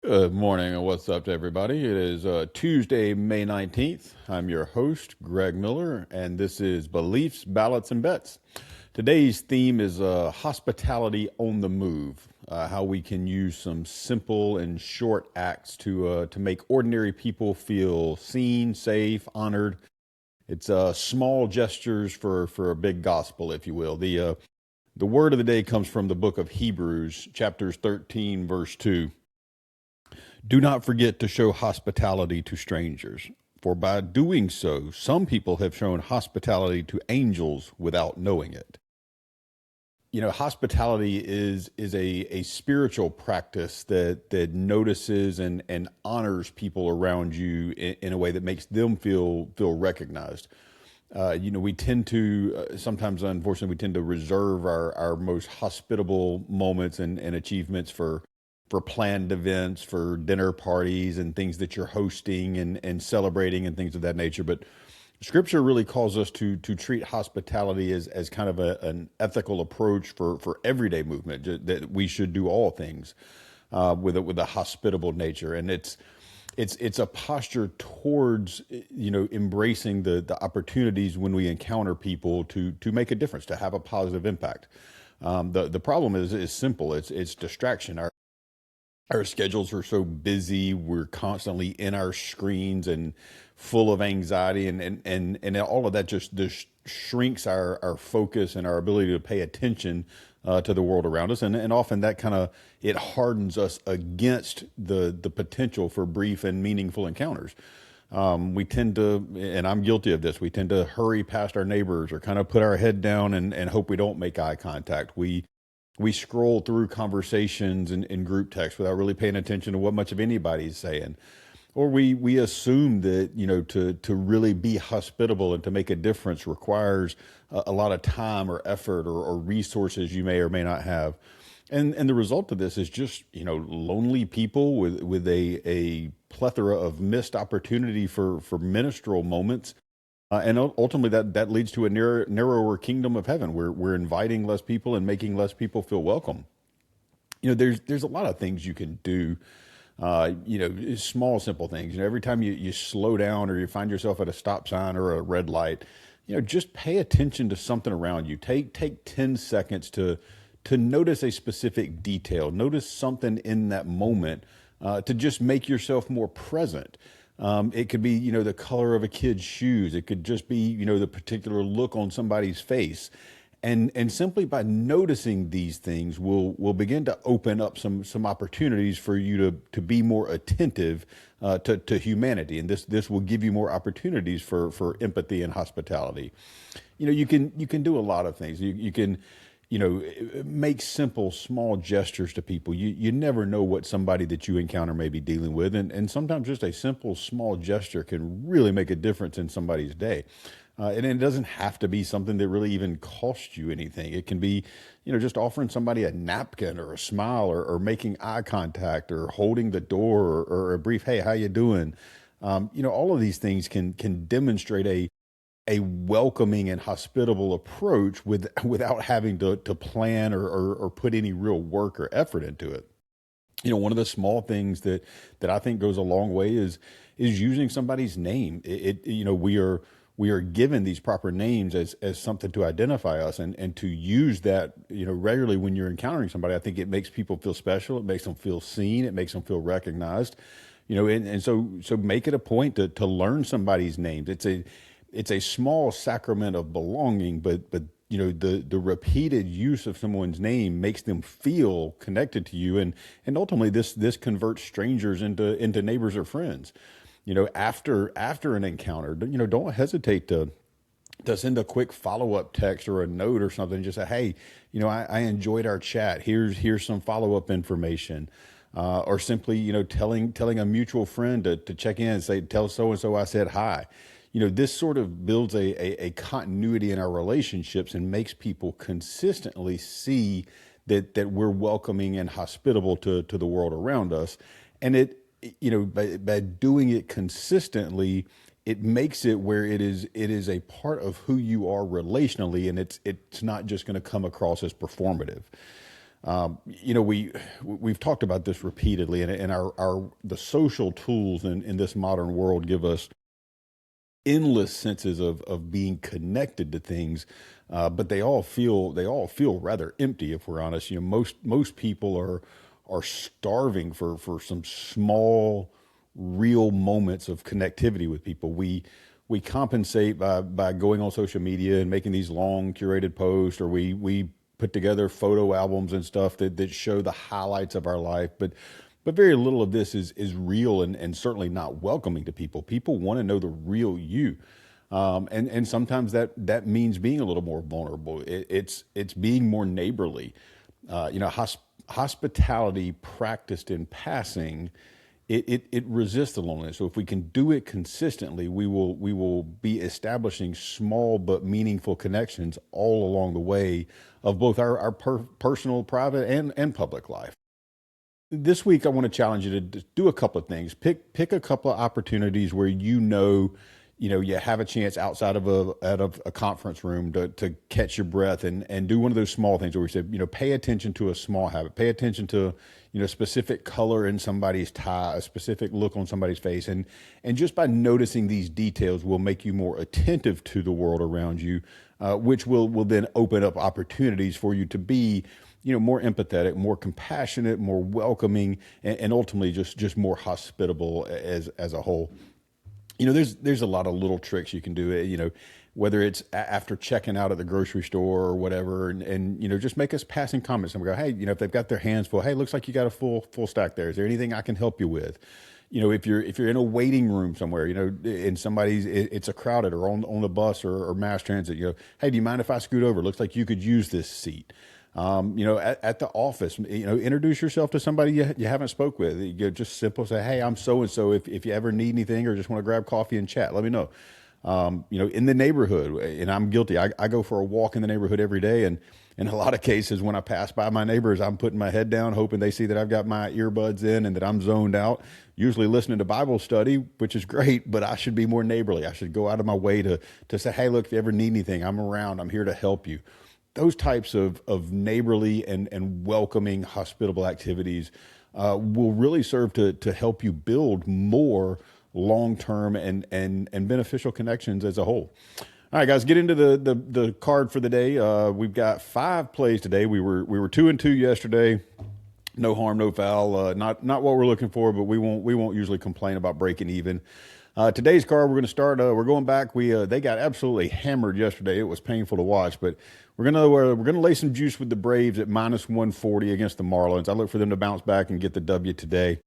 Good morning and what's up to everybody? It is Tuesday, May 19th. I'm your host, Greg Miller, and this is Beliefs, Ballots, and Bets. Today's theme is hospitality on the move, how we can use some simple and short acts to make ordinary people feel seen, safe, honored. It's small gestures for a big gospel, if you will. The word of the day comes from the book of Hebrews, chapters 13, verse 2. Do not forget to show hospitality to strangers, for by doing so, some people have shown hospitality to angels without knowing it. You know, hospitality is a spiritual practice that notices and honors people around you in a way that makes them feel recognized. We tend to sometimes, unfortunately, we tend to reserve our most hospitable moments and achievements for planned events, for dinner parties and things that you're hosting and celebrating and things of that nature. But Scripture really calls us to treat hospitality as kind of an ethical approach for everyday movement, that we should do all things with a hospitable nature. And it's a posture towards embracing the opportunities when we encounter people to make a difference, to have a positive impact. The problem is simple. It's distraction. Our schedules are so busy. We're constantly in our screens and full of anxiety, and all of that just shrinks our focus and our ability to pay attention to the world around us. And often that kind of it hardens us against the potential for brief and meaningful encounters. We tend to, and I'm guilty of this, we tend to hurry past our neighbors or kind of put our head down and hope we don't make eye contact. We scroll through conversations in group text without really paying attention to what much of anybody's saying. Or we assume that, to really be hospitable and to make a difference requires a lot of time or effort or resources you may or may not have. And the result of this is just, lonely people with a plethora of missed opportunity for ministerial moments, and ultimately, that leads to a narrower kingdom of heaven. We're inviting less people and making less people feel welcome. There's a lot of things you can do. Small, simple things. Every time you slow down or you find yourself at a stop sign or a red light, just pay attention to something around you. Take 10 seconds to notice a specific detail. Notice something in that moment to just make yourself more present. It could be, the color of a kid's shoes. It could just be, the particular look on somebody's face. And simply by noticing these things, we'll begin to open up some opportunities for you to be more attentive to humanity. And this will give you more opportunities for empathy and hospitality. You can do a lot of things. You can make simple, small gestures to people. You never know what somebody that you encounter may be dealing with. And sometimes just a simple, small gesture can really make a difference in somebody's day. And it doesn't have to be something that really even costs you anything. It can be, just offering somebody a napkin or a smile or making eye contact or holding the door or a brief, hey, how you doing? All of these things can demonstrate a welcoming and hospitable approach without having to plan or put any real work or effort into it. One of the small things that I think goes a long way is using somebody's name. We are given these proper names as something to identify us, and to use that, regularly when you're encountering somebody. I think it makes people feel special. It makes them feel seen. It makes them feel recognized. And so make it a point to learn somebody's names. It's a small sacrament of belonging, but the repeated use of someone's name makes them feel connected to you, and ultimately this converts strangers into neighbors or friends. After an encounter, don't hesitate to send a quick follow-up text or a note or something. Just say, hey, I enjoyed our chat. Here's some follow-up information. Or simply, telling a mutual friend to check in and say, tell so-and-so I said hi. This sort of builds a continuity in our relationships and makes people consistently see that we're welcoming and hospitable to the world around us. And by doing it consistently, it makes it where it is a part of who you are relationally, and it's not just going to come across as performative. We've talked about this repeatedly, and our the social tools in this modern world give us endless senses of being connected to things, but they all feel rather empty, if we're honest. Most people are starving for some small, real moments of connectivity with people. We compensate by going on social media and making these long curated posts, or we put together photo albums and stuff that show the highlights of our life, but very little of this is real, and certainly not welcoming to people. People want to know the real you. And sometimes that means being a little more vulnerable. It's being more neighborly. Hospitality practiced in passing, it resists the loneliness. So if we can do it consistently, we will be establishing small but meaningful connections all along the way of both our personal, private, and public life. This week, I want to challenge you to do a couple of things. Pick a couple of opportunities where you have a chance outside of a conference room to catch your breath, and do one of those small things where we said, pay attention to a small habit, pay attention to specific color in somebody's tie, a specific look on somebody's face, and just by noticing these details will make you more attentive to the world around you, which will then open up opportunities for you to be more empathetic, more compassionate, more welcoming, and ultimately just more hospitable as a whole. There's a lot of little tricks you can do. Whether it's after checking out at the grocery store or whatever, and just make us passing comments and we go, hey, if they've got their hands full, hey, looks like you got a full stack there. Is there anything I can help you with? If you're in a waiting room somewhere, and it's a crowded, or on the bus or mass transit, hey, do you mind if I scoot over? Looks like you could use this seat. At the office, introduce yourself to somebody you haven't spoke with. Just simple say, hey, I'm so and so. If you ever need anything or just want to grab coffee and chat, let me know. In the neighborhood, and I'm guilty. I go for a walk in the neighborhood every day, and in a lot of cases, when I pass by my neighbors, I'm putting my head down, hoping they see that I've got my earbuds in and that I'm zoned out. Usually listening to Bible study, which is great, but I should be more neighborly. I should go out of my way to say, hey, look, if you ever need anything, I'm around. I'm here to help you. Those types of neighborly and welcoming, hospitable activities will really serve to help you build more long-term and beneficial connections as a whole. All right, guys, get into the card for the day. We've got 5 plays today. We were 2-2 yesterday. No harm, no foul. Not what we're looking for, but we won't usually complain about breaking even. Today's card, we're going to start. We're going back. They got absolutely hammered yesterday. It was painful to watch, but we're gonna lay some juice with the Braves at -140 against the Marlins. I look for them to bounce back and get the W today.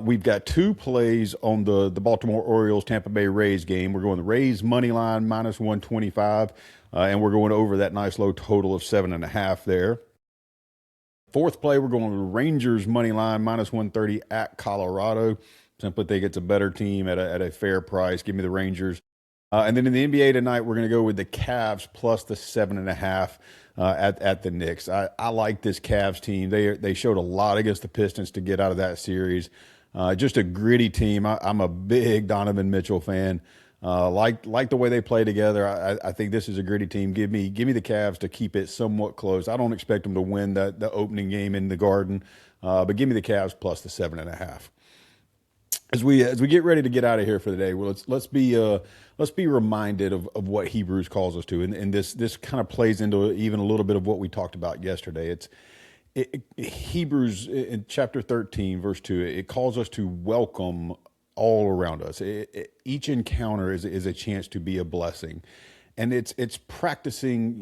We've got 2 plays on the Baltimore Orioles Tampa Bay Rays game. We're going the Rays money line -125, and we're going over that nice low total of 7.5 there. 4th play, we're going the Rangers money line -130 at Colorado. Simply think it's a better team at a fair price. Give me the Rangers. And then in the NBA tonight, we're going to go with the Cavs plus the 7.5 at the Knicks. I like this Cavs team. They showed a lot against the Pistons to get out of that series. Just a gritty team. I'm a big Donovan Mitchell fan. Like the way they play together. I think this is a gritty team. Give me the Cavs to keep it somewhat close. I don't expect them to win the opening game in the Garden, but give me the Cavs plus the 7.5. As we get ready to get out of here for the day, well, let's be reminded of what Hebrews calls us to, and this kind of plays into even a little bit of what we talked about yesterday. Hebrews in chapter 13, verse 2. It calls us to welcome all around us. Each encounter is a chance to be a blessing, and it's practicing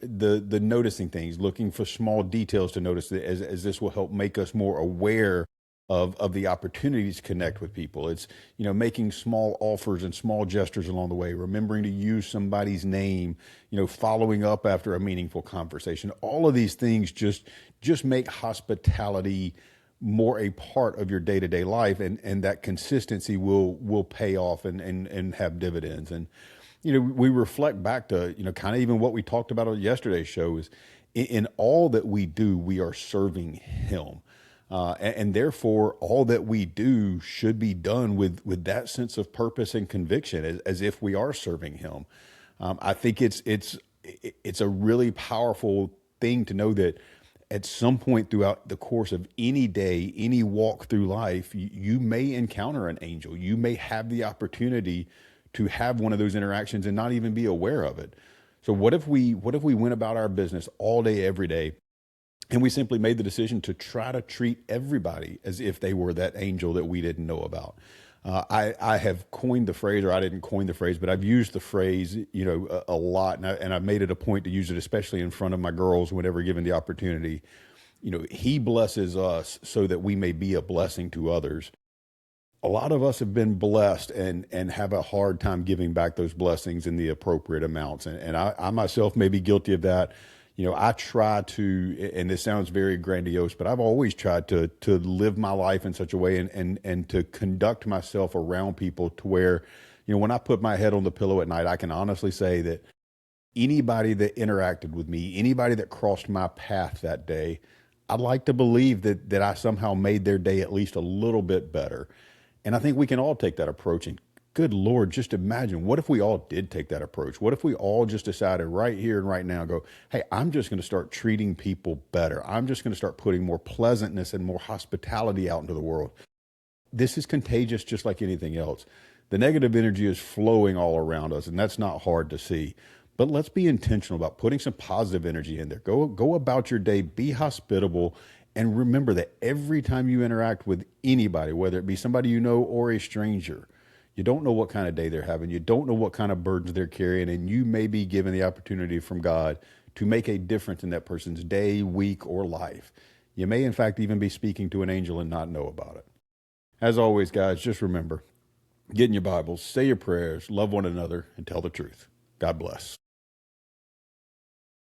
the noticing things, looking for small details to notice, as this will help make us more aware of the opportunities to connect with people. It's making small offers and small gestures along the way, remembering to use somebody's name, following up after a meaningful conversation. All of these things just make hospitality more a part of your day-to-day life, and that consistency will pay off and have dividends. And we reflect back to kind of even what we talked about on yesterday's show is in all that we do, we are serving Him. And therefore, all that we do should be done with that sense of purpose and conviction, as if we are serving Him. I think it's a really powerful thing to know that At some point throughout the course of any day, any walk through life, you may encounter an angel. You may have the opportunity to have one of those interactions and not even be aware of it. So what if we went about our business all day, every day, and we simply made the decision to try to treat everybody as if they were that angel that we didn't know about? I have coined the phrase, or I didn't coin the phrase, but I've used the phrase, a lot, and I've made it a point to use it, especially in front of my girls whenever given the opportunity. He blesses us so that we may be a blessing to others. A lot of us have been blessed and have a hard time giving back those blessings in the appropriate amounts. And I myself may be guilty of that. I try to, and this sounds very grandiose, but I've always tried to live my life in such a way and to conduct myself around people to where, when I put my head on the pillow at night, I can honestly say that anybody that interacted with me, anybody that crossed my path that day, I'd like to believe that I somehow made their day at least a little bit better. And I think we can all take that approach. And good Lord, just imagine, what if we all did take that approach? What if we all just decided right here and right now, go, hey, I'm just going to start treating people better. I'm just going to start putting more pleasantness and more hospitality out into the world. This is contagious just like anything else. The negative energy is flowing all around us, and that's not hard to see. But let's be intentional about putting some positive energy in there. Go about your day, be hospitable, and remember that every time you interact with anybody, whether it be somebody you know or a stranger, you don't know what kind of day they're having. You don't know what kind of burdens they're carrying, and you may be given the opportunity from God to make a difference in that person's day, week, or life. You may, in fact, even be speaking to an angel and not know about it. As always, guys, just remember, get in your Bibles, say your prayers, love one another, and tell the truth. God bless.